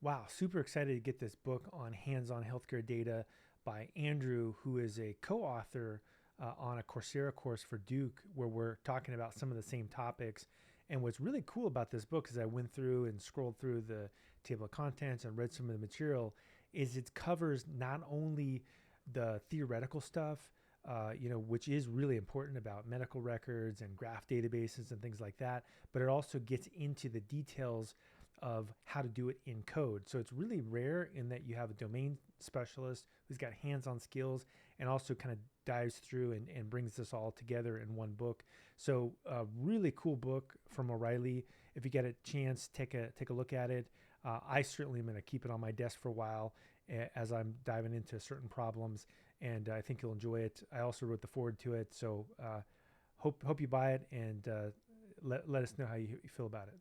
Wow, super excited to get this book on hands-on healthcare data by Andrew, who is a co-author on a Coursera course for Duke, where we're talking about some of the same topics. And what's really cool about this book is I went through and scrolled through the table of contents and read some of the material, is it covers not only the theoretical stuff, which is really important about medical records and graph databases and things like that, but it also gets into the details of how to do it in code. So it's really rare in that you have a domain specialist who's got hands-on skills and also kind of dives through and brings this all together in one book. So a really cool book from O'Reilly. If you get a chance, take a look at it. I certainly am going to keep it on my desk for a while as I'm diving into certain problems, and I think you'll enjoy it. I also wrote the foreword to it, so hope you buy it, and let us know how you feel about it.